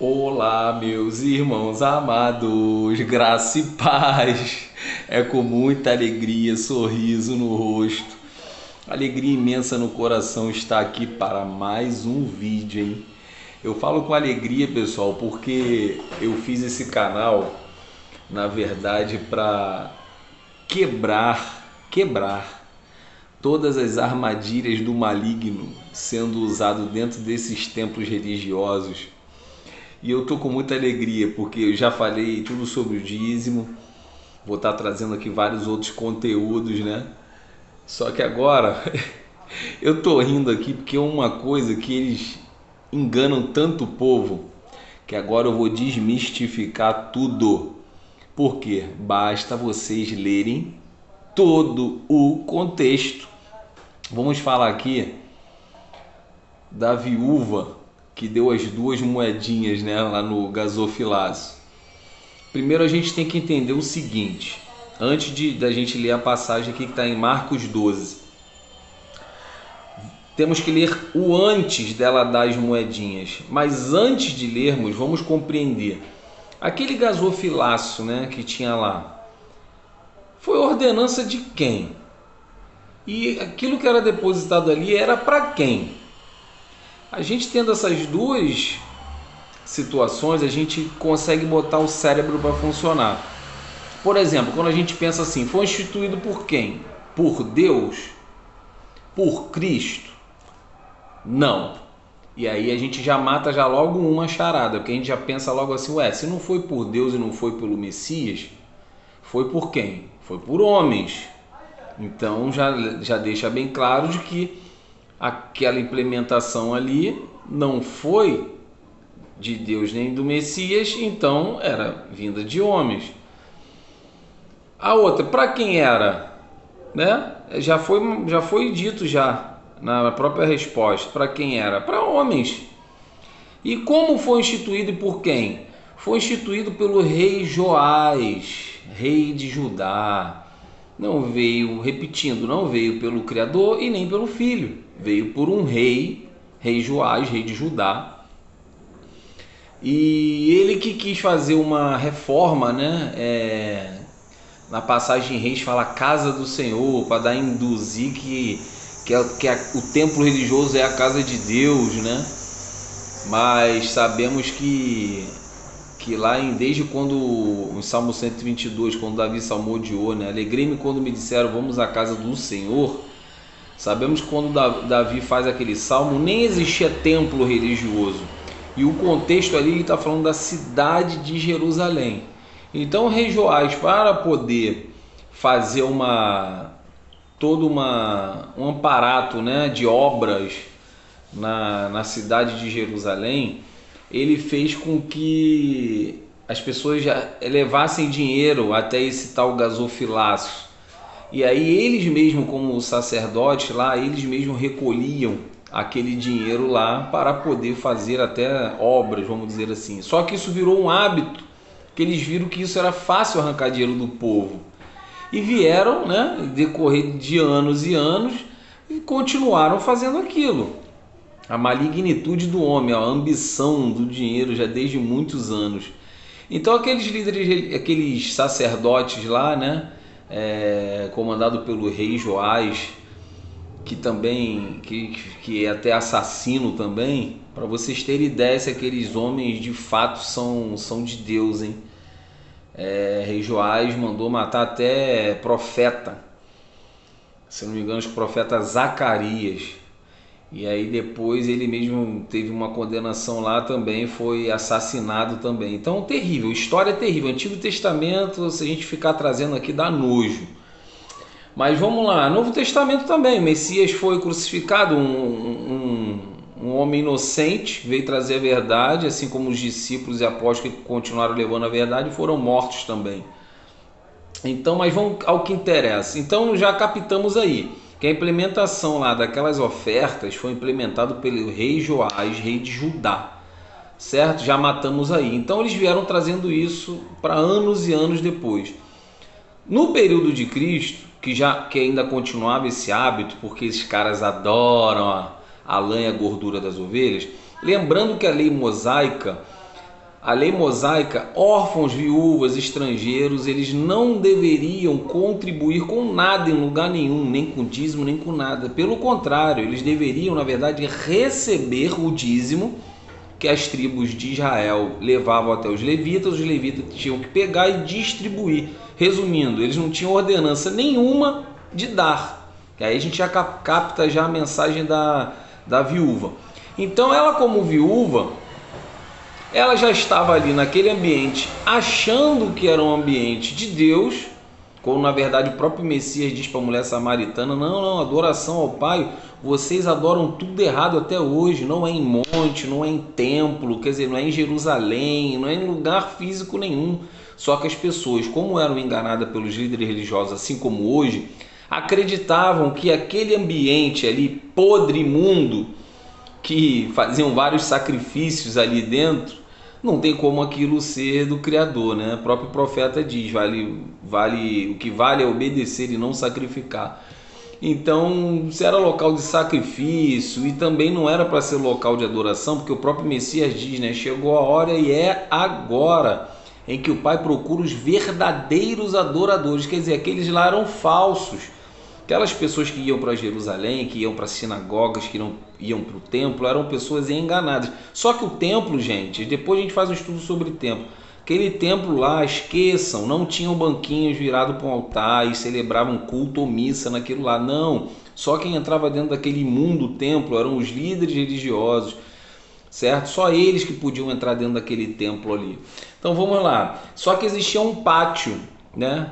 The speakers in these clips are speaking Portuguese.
Olá, meus irmãos amados, graça e paz. É com muita alegria, sorriso no rosto, alegria imensa no coração estar aqui para mais um vídeo, hein? Eu falo com alegria, pessoal, porque eu fiz esse canal, na verdade, para quebrar todas as armadilhas do maligno sendo usado dentro desses templos religiosos. E eu tô com muita alegria porque eu já falei tudo sobre o dízimo, vou estar trazendo aqui vários outros conteúdos, né? Só que agora eu tô rindo aqui porque é uma coisa que eles enganam tanto o povo que agora eu vou desmistificar tudo. Por quê? Basta vocês lerem todo o contexto. Vamos falar aqui da viúva que deu as duas moedinhas, né, lá no gasofilaço. Primeiro a gente tem que entender o seguinte, antes da gente ler a passagem aqui que está em Marcos 12. Temos que ler o antes dela dar as moedinhas, mas antes de lermos, vamos compreender. Aquele gasofilaço, né, que tinha lá, foi ordenança de quem? E aquilo que era depositado ali era para quem? A gente tendo essas duas situações, a gente consegue botar o cérebro para funcionar. Por exemplo, quando a gente pensa assim, foi instituído por quem? Por Deus? Por Cristo? Não. E aí a gente já mata já logo uma charada, porque a gente já pensa logo assim, ué, se não foi por Deus e não foi pelo Messias, foi por quem? Foi por homens. Então já deixa bem claro de que aquela implementação ali não foi de Deus nem do Messias, então era vinda de homens. A outra, para quem era? Né? Já foi dito já na própria resposta, para quem era? Para homens. E como foi instituído e por quem? Foi instituído pelo rei Joás, rei de Judá. Não veio, repetindo, não veio pelo Criador e nem pelo Filho. Veio por um rei, rei Joás, rei de Judá. E ele que quis fazer uma reforma, né? Na passagem Reis fala casa do Senhor, para dar a induzir que o templo religioso é a casa de Deus, né? Mas sabemos que lá desde quando, em Salmo 122, quando Davi salmodiou, né? Alegrei-me quando me disseram vamos à casa do Senhor. Sabemos que quando Davi faz aquele salmo, nem existia templo religioso. E o contexto ali ele está falando da cidade de Jerusalém. Então o rei Joás, para poder fazer um aparato, né, de obras na cidade de Jerusalém, ele fez com que as pessoas já levassem dinheiro até esse tal gasofilaço. E aí eles mesmos, como sacerdotes lá, eles mesmos recolhiam aquele dinheiro lá para poder fazer até obras, vamos dizer assim. Só que isso virou um hábito, que eles viram que isso era fácil arrancar dinheiro do povo. E vieram, né, decorrer de anos e anos, e continuaram fazendo aquilo. A malignitude do homem, a ambição do dinheiro já desde muitos anos. Então aqueles líderes, aqueles sacerdotes lá, né, comandado pelo rei Joás, que também que é até assassino também, para vocês terem ideia se aqueles homens de fato são de Deus, hein? Rei Joás mandou matar até profeta, se não me engano, o profeta Zacarias. E aí depois ele mesmo teve uma condenação lá também, foi assassinado também. Então terrível, história terrível. Antigo Testamento, se a gente ficar trazendo aqui, dá nojo. Mas vamos lá, Novo Testamento também, o Messias foi crucificado, um homem inocente, veio trazer a verdade, assim como os discípulos e apóstolos que continuaram levando a verdade foram mortos também. Então, mas vamos ao que interessa. Então já captamos aí que a implementação lá daquelas ofertas foi implementado pelo rei Joás, rei de Judá, certo? Já matamos aí. Então eles vieram trazendo isso para anos e anos depois. No período de Cristo, que ainda continuava esse hábito, porque esses caras adoram a lã e a gordura das ovelhas, lembrando que a lei mosaica a lei mosaica, órfãos, viúvas, estrangeiros, eles não deveriam contribuir com nada em lugar nenhum, nem com dízimo, nem com nada. Pelo contrário, eles deveriam, na verdade, receber o dízimo que as tribos de Israel levavam até os levitas tinham que pegar e distribuir. Resumindo, eles não tinham ordenança nenhuma de dar. E aí a gente já capta já a mensagem da viúva. Então ela, como viúva, ela já estava ali naquele ambiente, achando que era um ambiente de Deus, quando na verdade o próprio Messias diz para a mulher samaritana: não, adoração ao Pai, vocês adoram tudo errado até hoje, não é em monte, não é em templo, quer dizer, não é em Jerusalém, não é em lugar físico nenhum. Só que as pessoas, como eram enganadas pelos líderes religiosos, assim como hoje, acreditavam que aquele ambiente ali podre, imundo, que faziam vários sacrifícios ali dentro, não tem como aquilo ser do Criador, né? O próprio profeta diz: o que vale é obedecer e não sacrificar. Então, se era local de sacrifício e também não era para ser local de adoração, porque o próprio Messias diz, né? Chegou a hora e é agora em que o Pai procura os verdadeiros adoradores. Quer dizer, aqueles lá eram falsos. Aquelas pessoas que iam para Jerusalém, que iam para sinagogas, que não iam para o templo, eram pessoas enganadas. Só que o templo, gente, depois a gente faz um estudo sobre o templo. Aquele templo lá, esqueçam, não tinham banquinhos virados para um altar e celebravam culto ou missa naquilo lá. Não, só quem entrava dentro daquele imundo templo eram os líderes religiosos, certo? Só eles que podiam entrar dentro daquele templo ali. Então vamos lá. Só que existia um pátio, né?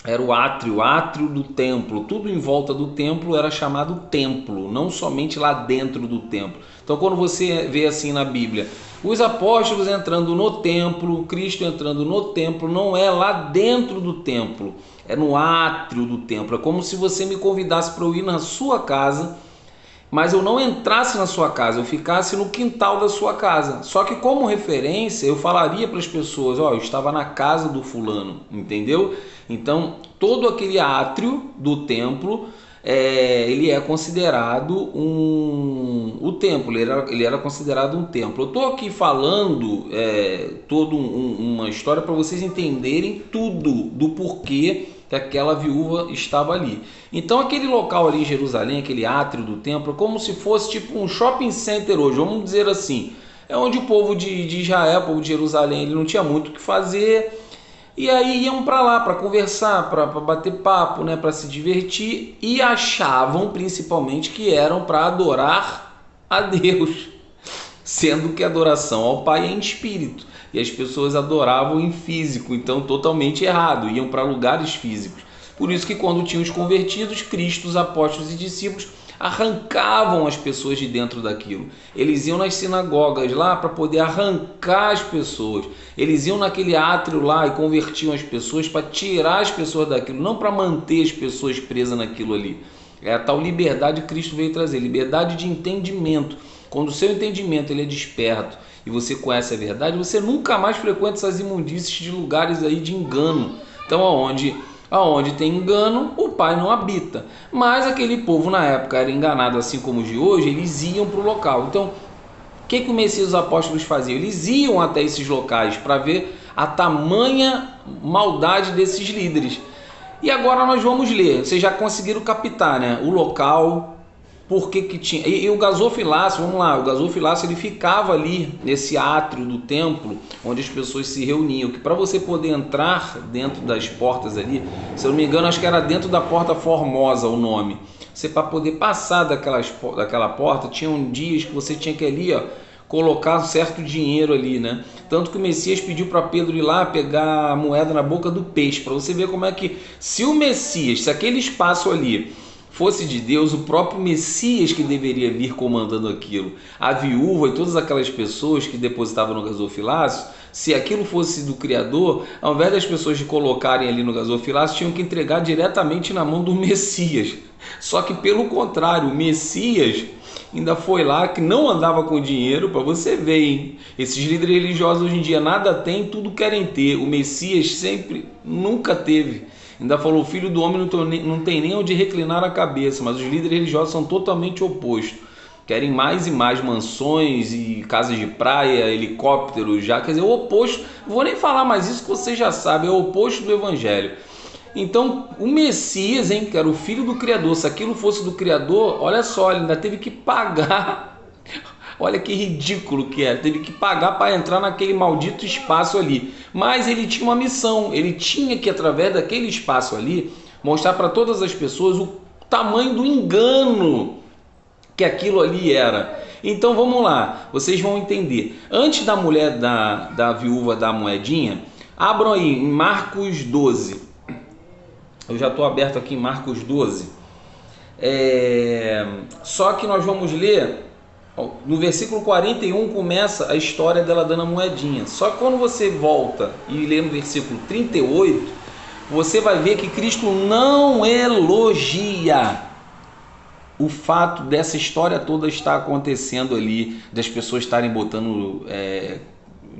Era o átrio do templo. Tudo em volta do templo era chamado templo, não somente lá dentro do templo. Então quando você vê assim na Bíblia, os apóstolos entrando no templo, Cristo entrando no templo, não é lá dentro do templo, é no átrio do templo. É como se você me convidasse para eu ir na sua casa, mas eu não entrasse na sua casa, eu ficasse no quintal da sua casa. Só que como referência eu falaria para as pessoas: ó, eu estava na casa do fulano, entendeu? Então todo aquele átrio do templo, ele é considerado o templo, ele era considerado um templo. Eu estou aqui falando toda uma história para vocês entenderem tudo do porquê que aquela viúva estava ali. Então aquele local ali em Jerusalém, aquele átrio do templo, é como se fosse tipo um shopping center hoje, vamos dizer assim. É onde o povo de Israel, o povo de Jerusalém, ele não tinha muito o que fazer, e aí iam para lá para conversar, para bater papo, né, para se divertir, e achavam principalmente que eram para adorar a Deus, sendo que a adoração ao Pai é em espírito, e as pessoas adoravam em físico, então totalmente errado, iam para lugares físicos. Por isso que quando tinham os convertidos, Cristo, os apóstolos e discípulos arrancavam as pessoas de dentro daquilo. Eles iam nas sinagogas lá para poder arrancar as pessoas. Eles iam naquele átrio lá e convertiam as pessoas para tirar as pessoas daquilo, não para manter as pessoas presas naquilo ali. É a tal liberdade que Cristo veio trazer, liberdade de entendimento. Quando o seu entendimento ele é desperto e você conhece a verdade, você nunca mais frequenta essas imundícies de lugares aí de engano. Então aonde tem engano, o Pai não habita. Mas aquele povo na época era enganado, assim como os de hoje, eles iam para o local. Então o que o Messias e os apóstolos faziam? Eles iam até esses locais para ver a tamanha maldade desses líderes. E agora nós vamos ler, vocês já conseguiram captar, né? O local, por que tinha... E o gasofilácio, vamos lá, o gasofilácio ele ficava ali nesse átrio do templo, onde as pessoas se reuniam, que para você poder entrar dentro das portas ali, se eu não me engano, acho que era dentro da Porta Formosa o nome. Você, para poder passar daquela porta, tinham dias que você tinha que ali, ó, colocar um certo dinheiro ali, né? Tanto que o Messias pediu para Pedro ir lá pegar a moeda na boca do peixe, para você ver como é que, se o Messias, se aquele espaço ali fosse de Deus, o próprio Messias que deveria vir comandando aquilo, a viúva e todas aquelas pessoas que depositavam no gasofilácio, se aquilo fosse do Criador, ao invés das pessoas de colocarem ali no gasofilácio, tinham que entregar diretamente na mão do Messias. Só que pelo contrário, o Messias ainda foi lá, que não andava com dinheiro, para você ver, hein? Esses líderes religiosos hoje em dia nada tem, tudo querem ter. O Messias sempre, nunca teve. Ainda falou: o filho do homem não tem nem onde reclinar a cabeça. Mas os líderes religiosos são totalmente opostos. querem mais e mais mansões e casas de praia, helicópteros, já, quer dizer, o oposto, não vou nem falar mais isso que você já sabe, é o oposto do evangelho. Então, o Messias, que era o filho do Criador, se aquilo fosse do Criador, olha só, ele ainda teve que pagar, olha que ridículo que é, teve que pagar para entrar naquele maldito espaço ali, mas ele tinha uma missão, ele tinha que, através daquele espaço ali, mostrar para todas as pessoas o tamanho do engano que aquilo ali era. Então vamos lá, vocês vão entender. Antes da mulher da viúva da moedinha, abram aí em Marcos 12. Eu já estou aberto aqui em Marcos 12. Só que nós vamos ler, no versículo 41 começa a história dela dando a moedinha. Só que quando você volta e lê no versículo 38, você vai ver que Cristo não elogia o fato dessa história toda estar acontecendo ali, das pessoas estarem botando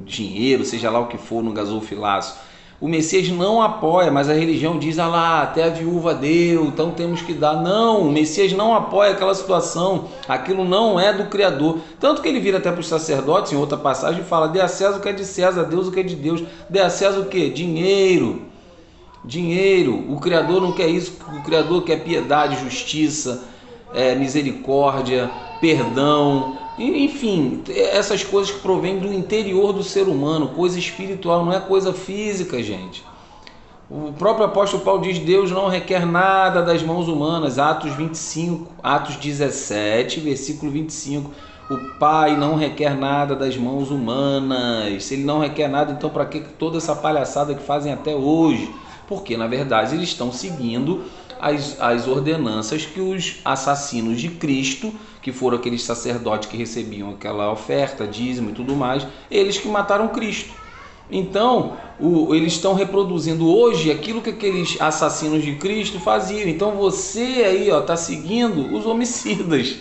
dinheiro, seja lá o que for, no gasofilaço. O Messias não apoia, mas a religião diz, lá, até a viúva deu, então temos que dar. Não, o Messias não apoia aquela situação, aquilo não é do Criador. Tanto que ele vira até para os sacerdotes, em outra passagem, e fala, dê a César o que é de César, a Deus o que é de Deus. Dê a César o quê? Dinheiro. Dinheiro. O Criador não quer isso, o Criador quer piedade, justiça, misericórdia, perdão, enfim, essas coisas que provêm do interior do ser humano, coisa espiritual, não é coisa física, gente. O próprio apóstolo Paulo diz, Deus não requer nada das mãos humanas, Atos 25, Atos 17, versículo 25, o Pai não requer nada das mãos humanas. Se ele não requer nada, então para que toda essa palhaçada que fazem até hoje? Porque na verdade eles estão seguindo as ordenanças que os assassinos de Cristo, que foram aqueles sacerdotes que recebiam aquela oferta, dízimo e tudo mais, eles que mataram Cristo. Então, eles estão reproduzindo hoje aquilo que aqueles assassinos de Cristo faziam. Então você aí está seguindo os homicidas.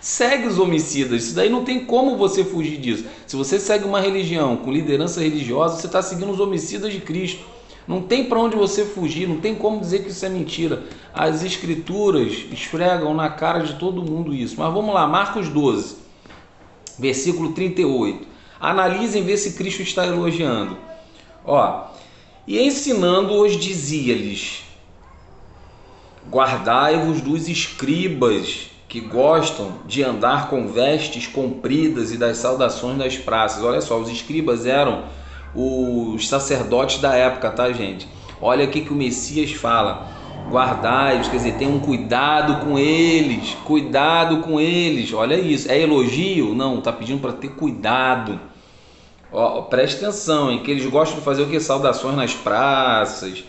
Segue os homicidas. Isso daí não tem como você fugir disso. Se você segue uma religião com liderança religiosa, você está seguindo os homicidas de Cristo. Não tem para onde você fugir, não tem como dizer que isso é mentira. As escrituras esfregam na cara de todo mundo isso. Mas vamos lá, Marcos 12, versículo 38. Analisem, ver se Cristo está elogiando. E ensinando-os dizia-lhes, guardai-vos dos escribas que gostam de andar com vestes compridas e das saudações das praças. Olha só, os escribas eram os sacerdotes da época, tá, gente? Olha aqui que o Messias fala, guardai-os, quer dizer, tenham cuidado com eles, olha isso, é elogio? Não, tá pedindo para ter cuidado. Preste atenção, que eles gostam de fazer o que? Saudações nas praças,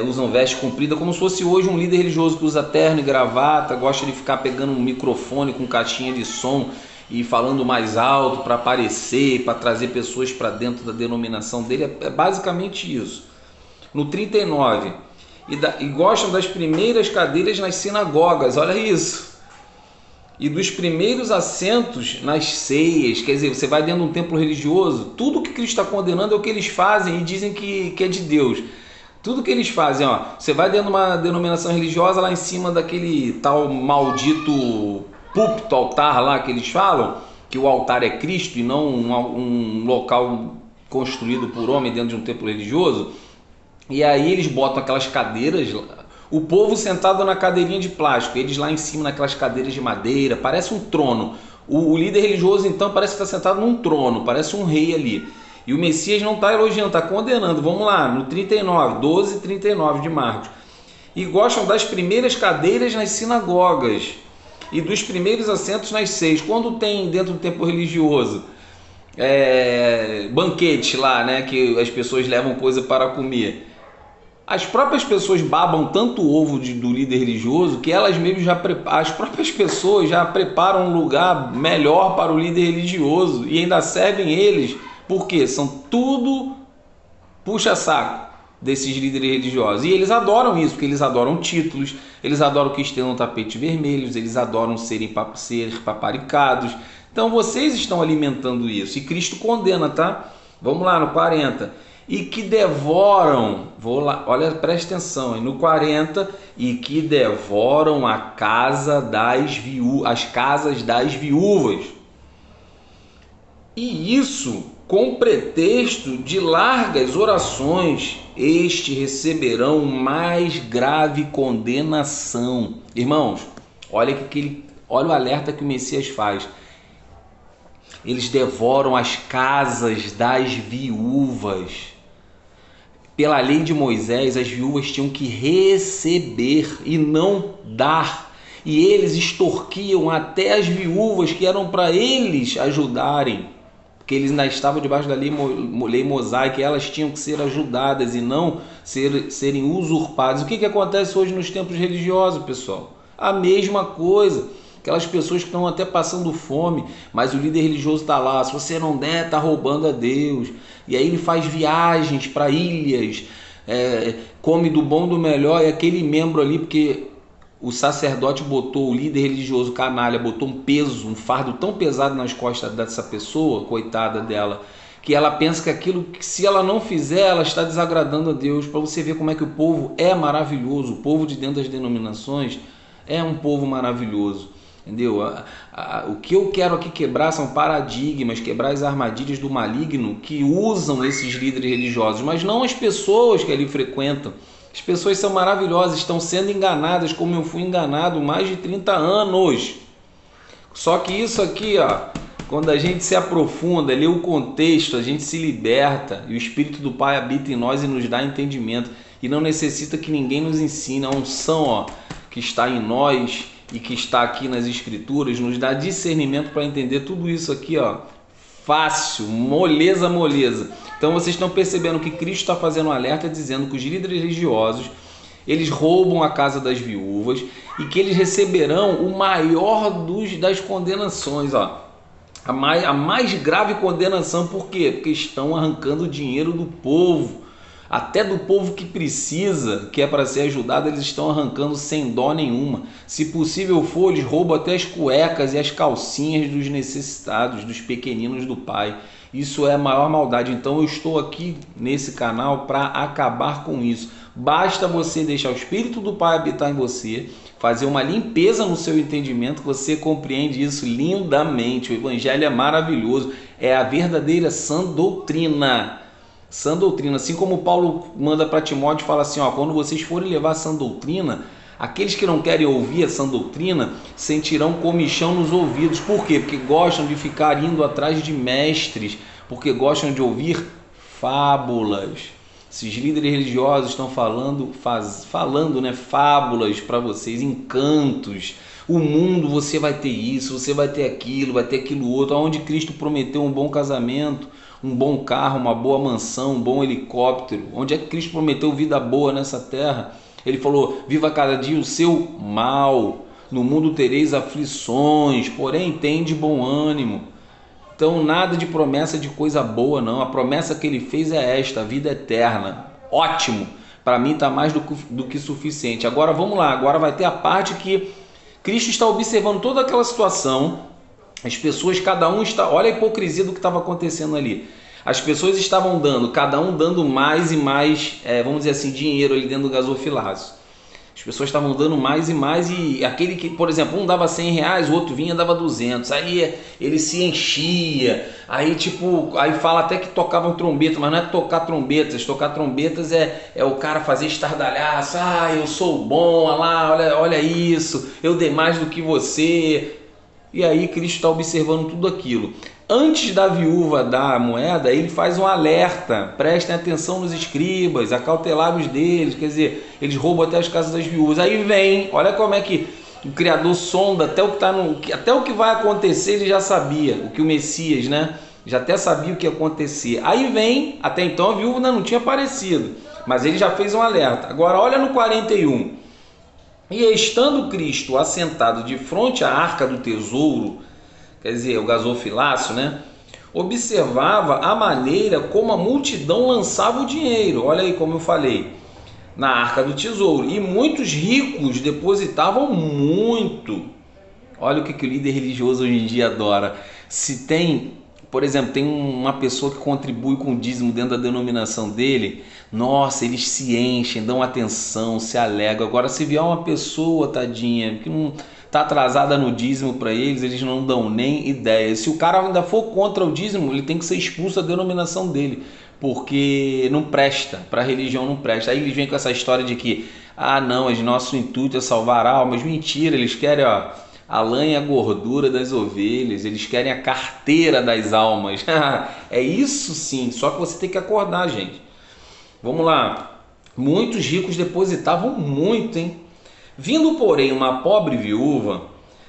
usam veste comprida, como se fosse hoje um líder religioso que usa terno e gravata, gosta de ficar pegando um microfone com caixinha de som e falando mais alto para aparecer, para trazer pessoas para dentro da denominação dele. É basicamente isso. No 39, e gostam das primeiras cadeiras nas sinagogas, olha isso, e dos primeiros assentos nas ceias. Quer dizer, você vai dentro de um templo religioso, tudo que Cristo está condenando é o que eles fazem e dizem que é de Deus. Tudo que eles fazem, você vai dentro de uma denominação religiosa, lá em cima daquele tal maldito púlpito, altar lá que eles falam, que o altar é Cristo e não um local construído por homem dentro de um templo religioso. E aí eles botam aquelas cadeiras, o povo sentado na cadeirinha de plástico, eles lá em cima naquelas cadeiras de madeira, parece um trono. O líder religioso então parece estar sentado num trono, parece um rei ali. E o Messias não está elogiando, está condenando. Vamos lá, no 39, 12 e 39 de Marcos. E gostam das primeiras cadeiras nas sinagogas e dos primeiros assentos nas ceias. Quando tem dentro do templo religioso banquete lá, né, que as pessoas levam coisa para comer, as próprias pessoas babam tanto o ovo do líder religioso que elas mesmas as próprias pessoas já preparam um lugar melhor para o líder religioso e ainda servem eles, porque são tudo puxa-saco desses líderes religiosos. E eles adoram isso, porque eles adoram títulos, eles adoram que estejam tapetes vermelhos, eles adoram ser paparicados. Então vocês estão alimentando isso. E Cristo condena, tá? Vamos lá no 40. e que devoram, vou lá, olha, presta atenção, no 40, e que devoram a casa as casas das viúvas. E isso com pretexto de largas orações, estes receberão mais grave condenação. Irmãos, olha o alerta que o Messias faz. Eles devoram as casas das viúvas. Pela lei de Moisés, as viúvas tinham que receber e não dar. E eles extorquiam até as viúvas que eram para eles ajudarem, porque eles ainda estavam debaixo da lei mosaica, e elas tinham que ser ajudadas e não serem usurpadas. O que acontece hoje nos templos religiosos, pessoal? A mesma coisa. Aquelas pessoas que estão até passando fome, mas o líder religioso está lá. Se você não der, está roubando a Deus. E aí ele faz viagens para ilhas, come do bom do melhor, e aquele membro ali, porque o sacerdote botou, o líder religioso canalha, botou um fardo tão pesado nas costas dessa pessoa, coitada dela, que ela pensa que aquilo, que se ela não fizer, ela está desagradando a Deus. Para você ver como é que o povo é maravilhoso. O povo de dentro das denominações é um povo maravilhoso. Entendeu? O que eu quero aqui quebrar são paradigmas, quebrar as armadilhas do maligno que usam esses líderes religiosos, mas não as pessoas que ali frequentam. As pessoas são maravilhosas, estão sendo enganadas como eu fui enganado mais de 30 anos. Só que isso aqui, quando a gente se aprofunda, lê o contexto, a gente se liberta e o Espírito do Pai habita em nós e nos dá entendimento. E não necessita que ninguém nos ensine. A unção que está em nós e que está aqui nas Escrituras nos dá discernimento para entender tudo isso aqui, fácil, moleza. Então vocês estão percebendo que Cristo está fazendo um alerta dizendo que os líderes religiosos, eles roubam a casa das viúvas e que eles receberão o maior das condenações, a mais grave condenação. Por quê? Porque estão arrancando o dinheiro do povo. Até do povo que precisa, que é para ser ajudado, eles estão arrancando sem dó nenhuma. Se possível for, eles roubam até as cuecas e as calcinhas dos necessitados, dos pequeninos do Pai. Isso é a maior maldade. Então eu estou aqui nesse canal para acabar com isso. Basta você deixar o Espírito do Pai habitar em você, fazer uma limpeza no seu entendimento, que você compreende isso lindamente. O Evangelho é maravilhoso, é a verdadeira sã doutrina. Sã doutrina, assim como Paulo manda para Timóteo, fala assim, quando vocês forem levar a sã doutrina, aqueles que não querem ouvir a sã doutrina sentirão comichão nos ouvidos. Por quê? Porque gostam de ficar indo atrás de mestres, porque gostam de ouvir fábulas. Esses líderes religiosos estão falando, fábulas para vocês, encantos. O mundo, você vai ter isso, você vai ter aquilo outro, onde Cristo prometeu um bom casamento, um bom carro, uma boa mansão, um bom helicóptero. Onde é que Cristo prometeu vida boa nessa terra? Ele falou, viva cada dia o seu mal, no mundo tereis aflições, porém tende bom ânimo. Então nada de promessa de coisa boa não, a promessa que ele fez é esta, a vida eterna. Ótimo, para mim está mais do que suficiente. Agora vamos lá, agora vai ter a parte que Cristo está observando toda aquela situação. As pessoas, cada um está... Olha a hipocrisia do que estava acontecendo ali. As pessoas estavam dando, cada um dando mais e mais, vamos dizer assim, dinheiro ali dentro do gasofilácio. As pessoas estavam dando mais e mais, e aquele que, por exemplo, um dava 100 reais, o outro vinha e dava 200. Aí ele se enchia, aí fala até que tocavam trombeta, mas não é tocar trombetas. Tocar trombetas é o cara fazer estardalhaço. Eu sou bom, olha isso, eu dei mais do que você. E aí Cristo está observando tudo aquilo. Antes da viúva dar a moeda, ele faz um alerta, prestem atenção nos escribas, acautelai-vos deles, quer dizer, eles roubam até as casas das viúvas. Aí vem, olha como é que o Criador sonda, até o que vai acontecer ele já sabia, o que o Messias, já até sabia o que ia acontecer. Aí vem, até então a viúva não tinha aparecido, mas ele já fez um alerta. Agora olha no 41, e estando Cristo assentado de frente à arca do tesouro, quer dizer, o gasofilácio, observava a maneira como a multidão lançava o dinheiro. Olha aí como eu falei, na arca do tesouro. E muitos ricos depositavam muito. Olha o que o líder religioso hoje em dia adora. Se tem por exemplo, tem uma pessoa que contribui com o dízimo dentro da denominação dele, nossa, eles se enchem, dão atenção, se alegram. Agora, se vier uma pessoa, tadinha, que não está atrasada no dízimo para eles não dão nem ideia. Se o cara ainda for contra o dízimo, ele tem que ser expulso da denominação dele, porque não presta, para a religião não presta. Aí eles vêm com essa história de que, não, nosso intuito é salvar almas. Mentira, eles querem, a lã e a gordura das ovelhas, eles querem a carteira das almas. É isso sim, só que você tem que acordar, gente. Vamos lá. Muitos ricos depositavam muito, hein? Vindo, porém, uma pobre viúva,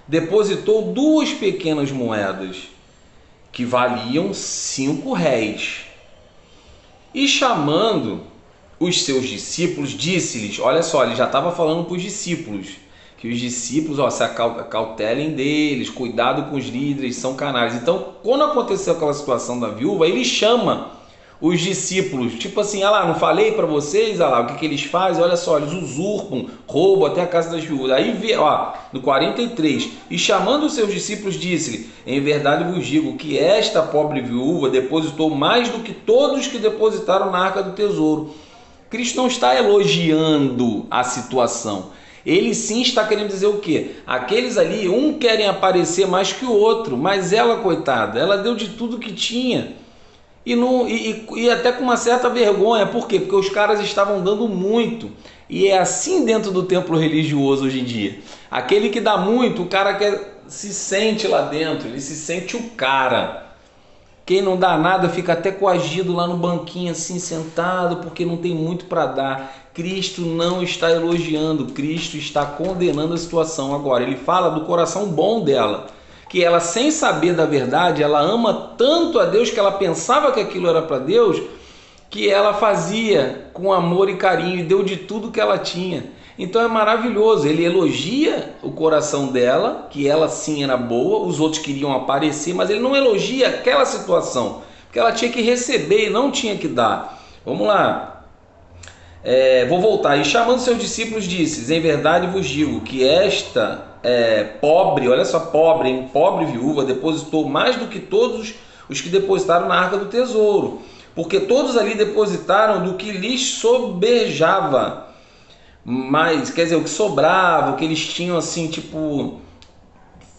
depositou 2 pequenas moedas, que valiam 5 réis. E chamando os seus discípulos, disse-lhes, olha só, ele já estava falando para os discípulos, que os discípulos se acautelem deles, cuidado com os líderes, são canalhas. Então, quando aconteceu aquela situação da viúva, ele chama os discípulos, tipo assim, não falei para vocês, o que eles fazem? Olha só, eles usurpam, roubam até a casa das viúvas. Aí vê, no 43, e chamando os seus discípulos, disse-lhe, em verdade vos digo que esta pobre viúva depositou mais do que todos que depositaram na arca do tesouro. Cristo não está elogiando a situação. Ele sim está querendo dizer o quê? Aqueles ali, querem aparecer mais que o outro, mas ela, coitada, ela deu de tudo que tinha. E até com uma certa vergonha. Por quê? Porque os caras estavam dando muito. E é assim dentro do templo religioso hoje em dia. Aquele que dá muito, o cara se sente lá dentro, ele se sente o cara. Quem não dá nada fica até coagido lá no banquinho assim sentado porque não tem muito para dar. Cristo não está elogiando, Cristo está condenando a situação. Agora, ele fala do coração bom dela, que ela, sem saber da verdade, ela ama tanto a Deus que ela pensava que aquilo era para Deus, que ela fazia com amor e carinho e deu de tudo que ela tinha. Então é maravilhoso, ele elogia o coração dela, que ela sim era boa, os outros queriam aparecer, mas ele não elogia aquela situação, porque ela tinha que receber e não tinha que dar. Vamos lá. Vou voltar. E chamando seus discípulos, disse, em verdade vos digo que esta pobre, olha só, pobre viúva, depositou mais do que todos os que depositaram na arca do tesouro, porque todos ali depositaram do que lhes sobejava, mas, quer dizer, o que sobrava, o que eles tinham assim, tipo,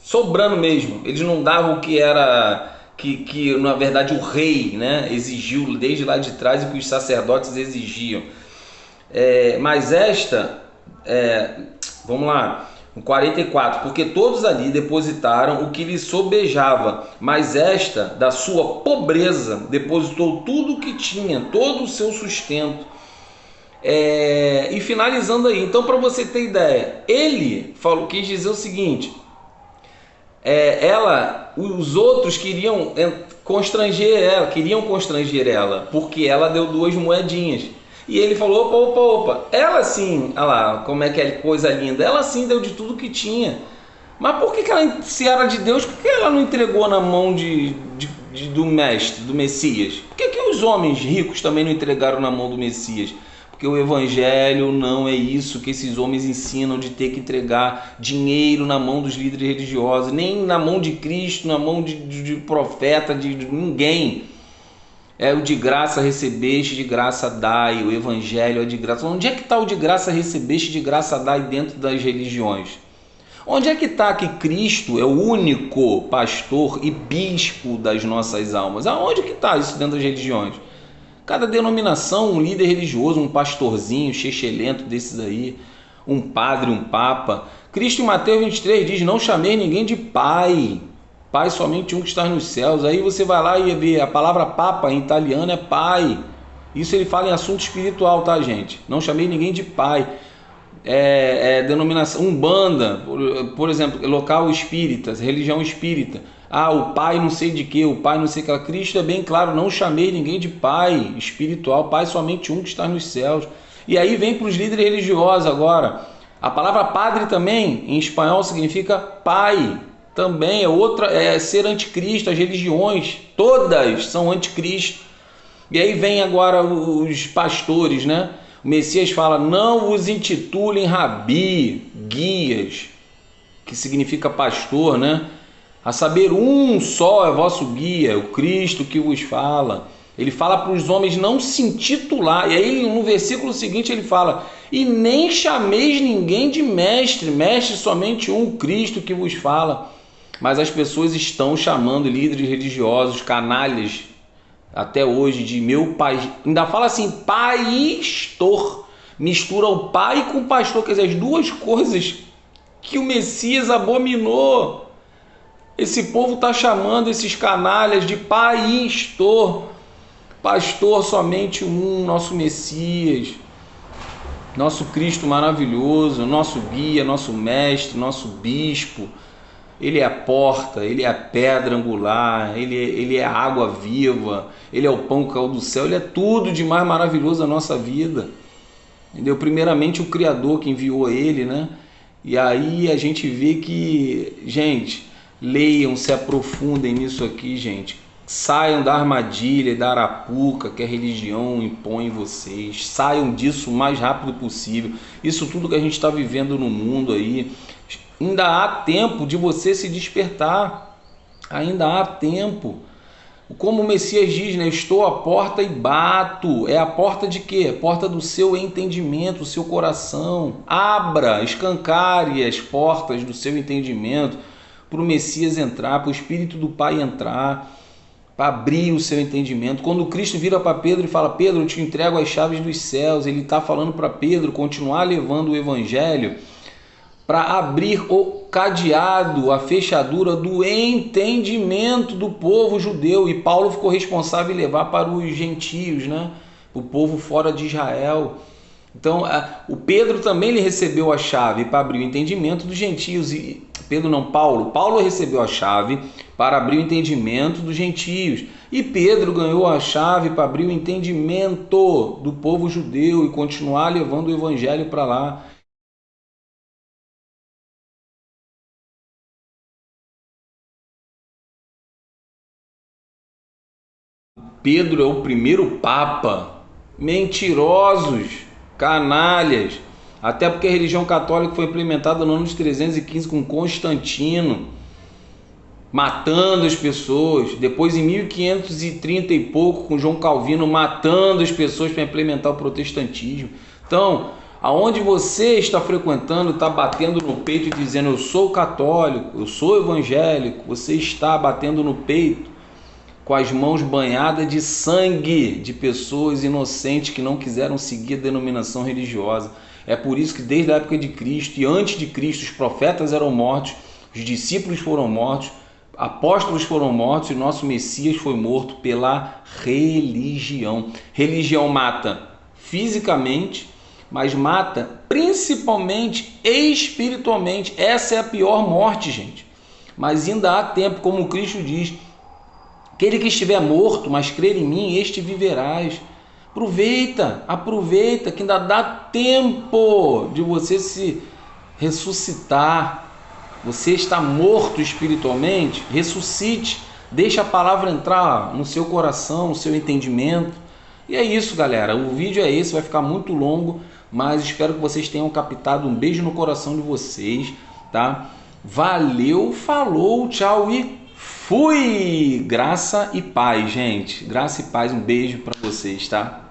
sobrando mesmo. Eles não davam o que era, que na verdade o rei, né, exigiu desde lá de trás e que os sacerdotes exigiam. Mas esta, vamos lá, no 44, porque todos ali depositaram o que lhe sobejava, mas esta, da sua pobreza, depositou tudo o que tinha, todo o seu sustento. E finalizando aí, então, para você ter ideia, ele quis dizer o seguinte, os outros queriam constranger ela, porque ela deu 2 moedinhas. E ele falou, opa, ela sim, olha lá, como é que é coisa linda, ela sim deu de tudo que tinha. Mas por que ela, se era de Deus, por que ela não entregou na mão do mestre, do Messias? Por que os homens ricos também não entregaram na mão do Messias? Porque o evangelho não é isso que esses homens ensinam, de ter que entregar dinheiro na mão dos líderes religiosos, nem na mão de Cristo, na mão de profeta, de ninguém. O de graça recebeste, de graça dai, o evangelho é de graça. Onde é que está o de graça recebeste, de graça dai dentro das religiões? Onde é que está que Cristo é o único pastor e bispo das nossas almas? Aonde que está isso dentro das religiões? Cada denominação, um líder religioso, um pastorzinho chechelento desses aí, um padre, um papa. Cristo em Mateus 23 diz, não chamei ninguém de pai, pai somente um que está nos céus. Aí você vai lá e vê, a palavra papa em italiano é pai. Isso ele fala em assunto espiritual, tá, gente? Não chamei ninguém de pai. Denominação, umbanda, por exemplo, local espíritas, religião espírita. O pai não sei de que, o pai não sei que. Cristo é bem claro, não chamei ninguém de pai espiritual, pai somente um que está nos céus. E aí vem para os líderes religiosos agora. A palavra padre também, em espanhol, significa pai. Também é ser anticristo. As religiões todas são anticristo. E aí vem agora os pastores, né? O Messias fala, não os intitulem rabi, guias, que significa pastor, né? A saber, um só é vosso guia, o Cristo que vos fala. Ele fala para os homens não se intitular. E aí no versículo seguinte ele fala: e nem chameis ninguém de mestre, mestre somente um, o Cristo que vos fala. Mas as pessoas estão chamando líderes religiosos, canalhas, até hoje, de meu pai. Ainda fala assim, pastor. Mistura o pai com o pastor, quer dizer, as duas coisas que o Messias abominou. Esse povo está chamando esses canalhas de pastor. Pastor somente um, nosso Messias, nosso Cristo maravilhoso, nosso guia, nosso mestre, nosso bispo. Ele é a porta, ele é a pedra angular, ele é a água viva, ele é o pão que caiu do céu, ele é tudo de mais maravilhoso da nossa vida. Entendeu? Primeiramente o Criador que enviou ele, né? E aí a gente vê que, gente, leiam, se aprofundem nisso aqui, gente. Saiam da armadilha e da arapuca que a religião impõe em vocês. Saiam disso o mais rápido possível. Isso tudo que a gente está vivendo no mundo aí, ainda há tempo de você se despertar. Ainda há tempo. Como o Messias diz, né? Estou à porta e bato. É a porta de quê? A porta do seu entendimento, do seu coração. Abra, escancare as portas do seu entendimento para o Messias entrar, para o Espírito do Pai entrar, para abrir o seu entendimento. Quando Cristo vira para Pedro e fala: Pedro, eu te entrego as chaves dos céus, ele está falando para Pedro continuar levando o evangelho para abrir o cadeado, a fechadura do entendimento do povo judeu. E Paulo ficou responsável em levar para os gentios, né? O povo fora de Israel. Então, o Pedro também ele recebeu a chave para abrir o entendimento dos gentios. E Pedro não, Paulo. Paulo recebeu a chave para abrir o entendimento dos gentios. E Pedro ganhou a chave para abrir o entendimento do povo judeu e continuar levando o evangelho para lá. Pedro é o primeiro papa. Mentirosos, canalhas. Até porque a religião católica foi implementada no ano de 315 com Constantino, matando as pessoas. Depois em 1530 e pouco com João Calvino, matando as pessoas para implementar o protestantismo. Então, aonde você está frequentando, está batendo no peito e dizendo: eu sou católico, eu sou evangélico, você está batendo no peito com as mãos banhadas de sangue de pessoas inocentes que não quiseram seguir a denominação religiosa. É por isso que desde a época de Cristo e antes de Cristo os profetas eram mortos, os discípulos foram mortos, apóstolos foram mortos e nosso Messias foi morto pela religião. Religião mata fisicamente, mas mata principalmente espiritualmente. Essa é a pior morte, gente. Mas ainda há tempo, como Cristo diz: aquele que estiver morto, mas crer em mim, este viverás. Aproveita que ainda dá tempo de você se ressuscitar. Você está morto espiritualmente, ressuscite. Deixa a palavra entrar no seu coração, no seu entendimento. E é isso, galera. O vídeo é esse, vai ficar muito longo, mas espero que vocês tenham captado. Um beijo no coração de vocês, tá? Valeu, falou, tchau e fui! Graça e paz, gente. Graça e paz, um beijo para vocês, tá?